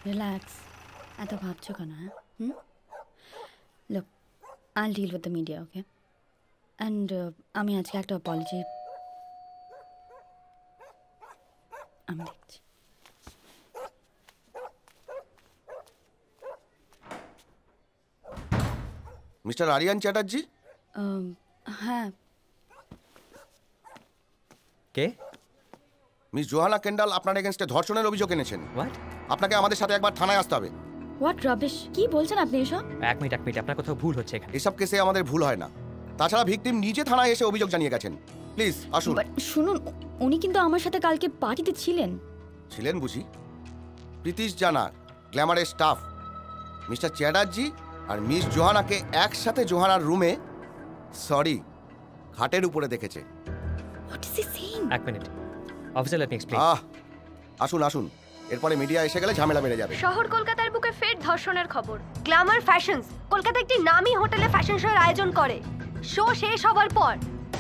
Relax, এত ভাবছো কেন? হ্যাঁ, look, I'll deal with the media, okay? And আমি আজকে একটা অ্যাপোলজি আমি দেখছি। মিস্টার আরিয়ান চ্যাটার্জি? হ্যাঁ। কে? মিস জোহানা কেন্ডাল আপনার এগেনস্টে ধর্ষণের অভিযোগ এনেছেন। হোয়াট? আপনাকে আমাদের সাথে একবার থানায় আসতে হবে। হোয়াট রাবিশ, কি বলছেন আপনি এসব? এক মিনিট আপনার কোথাও ভুল হচ্ছে এখানে। এসব কেসে আমাদের ভুল হয় না। তাছাড়া ভিকটিম নিজে থানায় এসে অভিযোগ জানিয়ে গেছেন। প্লিজ আসুন। শুনুন, উনি কিন্তু আমার সাথে কালকে পার্টিতে ছিলেন। ছিলেন বুঝি? প্রীতিশ জানা, গ্ল্যামারের স্টাফ, মিস্টার চ্যাটার্জি আর মিস জোহানাকে একসাথে জোহানার রুমে, সরি, খাটের উপরে দেখেছে। What is he saying? এক minute officer, let me explain. আসুন আসুন, এরপরে মিডিয়া এসে গেলে ঝামেলা বেড়ে যাবে। শহর কলকাতার বুকে ফের ধর্ষণের খবর। গ্ল্যামার ফ্যাশনস কলকাতা একটি নামী হোটেলে ফ্যাশন শোর আয়োজন করে। শো শেষ হবার পর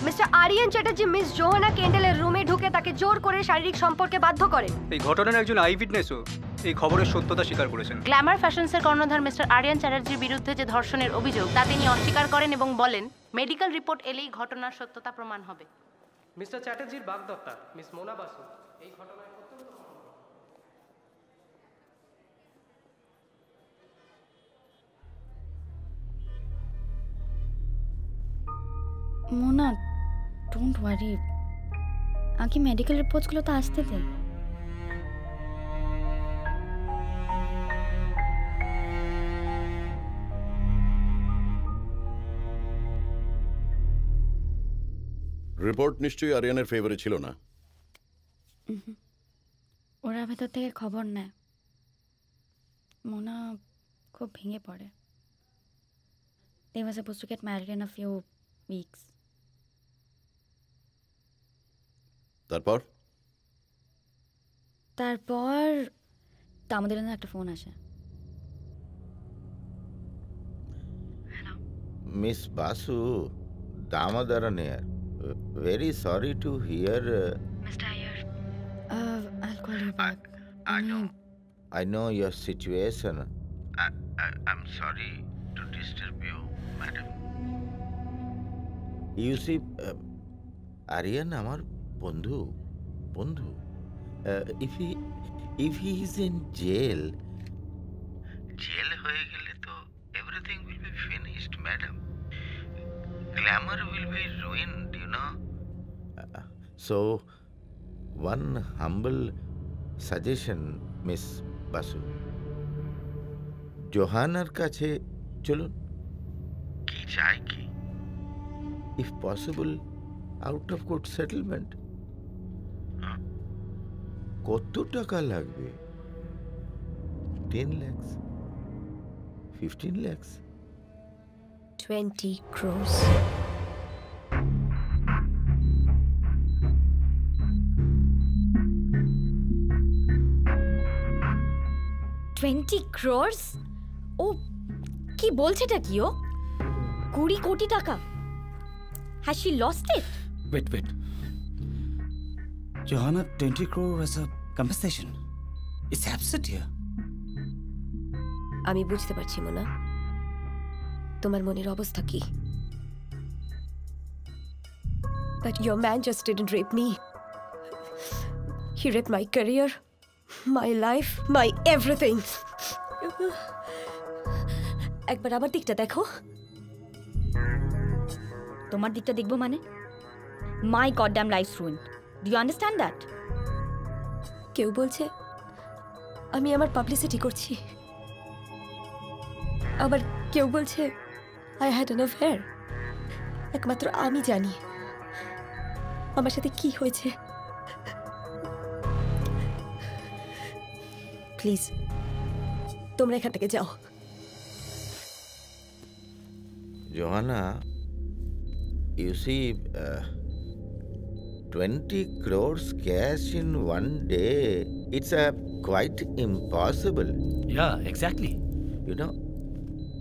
mister Aryan Chatterjee miss Johanna কেন্ডেলের রুমে ঢুকে তাকে জোর করে শারীরিক সম্পর্কে বাধ্য করেন। এই ঘটনার একজন আই উইটনেসও এই খবরের সত্যতা স্বীকার করেছেন। গ্ল্যামার ফ্যাশনসের কর্ণধার মিস্টার আরিয়ান চ্যাটার্জির বিরুদ্ধে যে ধর্ষণের অভিযোগ তা তিনি অস্বীকার করেন এবং বলেন মেডিকেল রিপোর্ট এলেই ঘটনার সত্যতা প্রমাণ হবে। মিস্টার চ্যাটার্জির বাগদত্তা মিস মোনা বাসু এই ঘটনায় অত্যন্ত মোনা, ডোন্ট ওয়ারি, আগে মেডিকেল রিপোর্টসগুলো তো আসতে দে। রিপোর্ট নিশ্চয়ই আরিয়ানের ফেভারে ছিল না। ওরা ভেতর থেকে খবর নেয়। মোনা খুব ভেঙে পড়ে। They were supposed to get married in a few weeks. তারপর আমাদের একটা ফোন আসে। Miss Basu, Damodaran here. Very sorry to hear. Mr. Iyer, I'll call you back. I know your situation. I'm sorry to disturb you, madam. You see, Aryan আমার বন্ধু। If he is in jail হয়ে গেলে তো everything will be finished, madam. Glamour will be ruined, you know. So, one humble suggestion, Miss Basu. জোহানার কাছে চলুন। কি চাই কি? If possible, out of court settlement. কত টাকা লাগবে? 10 lakhs? 15 lakhs? 20 crores. $20 crores? ও কি বলছেটা কি? ও 20 কোটি টাকা? Has she lost it? Wait. Johanna, 20 crore as a compensation. It's absurd here. আমি বুঝতে পারছি মোনা, তোমার মনের অবস্থা কি। But your man just didn't rape me. He raped my career, my life, my everything. একবার আমার দিকটা দেখো। তোমার দিকটা দেখবো মানে? My goddamn life's ruined. Do you understand that? কেউ বলছে আমি আমার পাবলিসিটি করছি, আবার কেউ বলছে I had an affair. একমাত্র আমি জানি আমার সাথে কি হয়েছে। প্লিজ তোমরা এখান থেকে যাও। Johanna, you see, 20 crores cash in one day, it's quite impossible. Yeah, exactly. You know,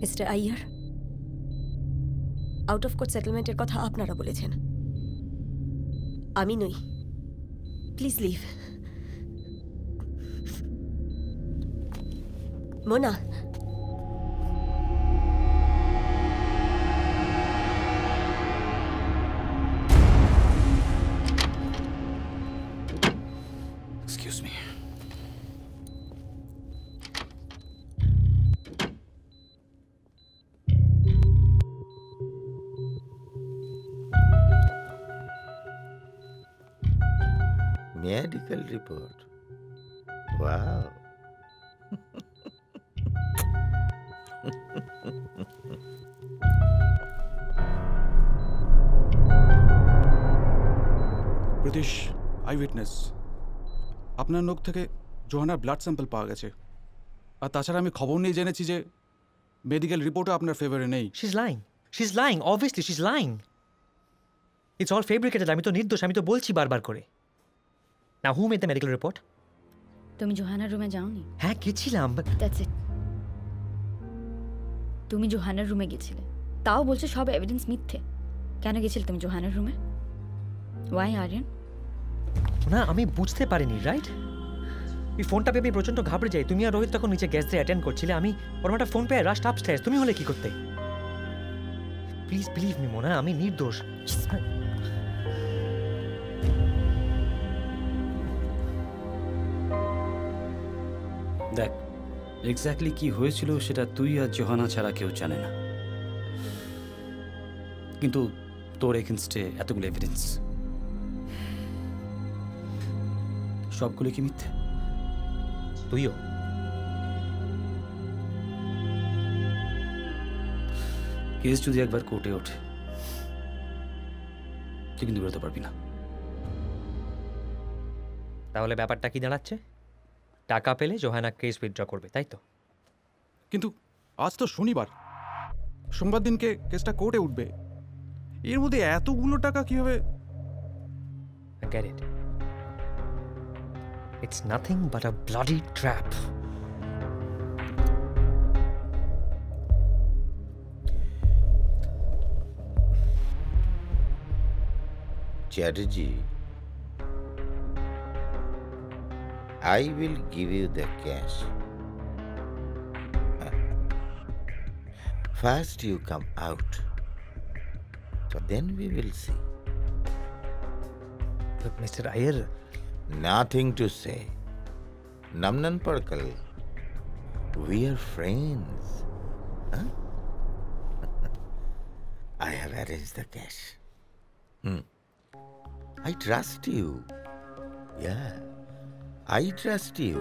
Mr. Iyer, out of court settlement এর কথা আপনারা বলেছেন, আমি নই। Please leave. Mona, Excuse me. Medical report. Wow. Pritish, I witness, আপনার নখ থেকে জোহানার ব্লাড স্যাম্পল পাওয়া গেছে। আর তাছাড়া আমি খবর নিয়ে জেনেছি যে মেডিকেল রিপোর্টও আপনার ফেভারে নেই। She's lying. She's lying. Obviously, she's lying. It's all fabricated. আমি তো নির্দোষ, আমি তো বলছি বারবার করে। Now, who made the medical report? তুমি জোহানার রুমে যাওনি? হ্যাঁ, গেছিলাম। That's it. তুমি জোহানার রুমে গেছিলে, তাও বলছো সব এভিডেন্স মিথ্যে। কেন গেছিলে তুমি জোহানার রুমে? ওয়াই আরিয়ান? না, আমি বুঝতে পারিনি, রাইট? এই ফোনটা পেয়ে আমি প্রচণ্ড ঘাবড়ে যাই। তুমি আর রোহিত তখন নিচে গ্যাস দিয়ে অ্যাটেন্ড করছিলে। আমি ওরকম একটা ফোন পেয়ে রাস্ট আপস্টেয়ার্স। তুমি হলে কি করতে? প্লিজ বিলিভ মি মোনা, আমি নির্দোষ। দেখ, এক্স্যাক্টলি কি হয়েছিল সেটা তুই আর জোহানা ছাড়া কেউ জানে না, কিন্তু তোর এগেনস্টে এতগুলো এভিডেন্স, সবগুলো কি মিথ্যে? তুইও? কেস যদি একবার কোর্টে ওঠে তুই কিন্তু বেরোতে পারবি না। তাহলে ব্যাপারটা কি দাঁড়াচ্ছে? টাকা পেলে জোহানা কেস উইথড্র করবে, তাই তো? কিন্তু আজ তো শনিবার, সোমবার দিনকে কেসটা কোর্টে উঠবে। এর মধ্যে এতগুলো টাকা কিভাবে? I get it. It's nothing but a bloody trap. Chatterjee, I will give you the cash. First you come out, so then we will see. But Mr. Iyer, Nothing to say. Namnan Parkal, we are friends. Huh? I have arranged the cash. I trust you. Yeah, I trust you.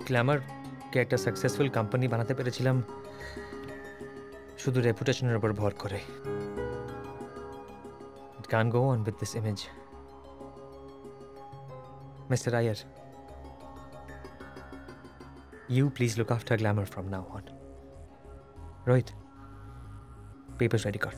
গ্ল্যামারকে একটা successful company বানাতে পেরেছিলাম শুধু রেপুটেশনের উপর ভর করে। It can't go on with this image. Mr. Iyer, you please look after Glamour from now on. Rohit, papers ready kar.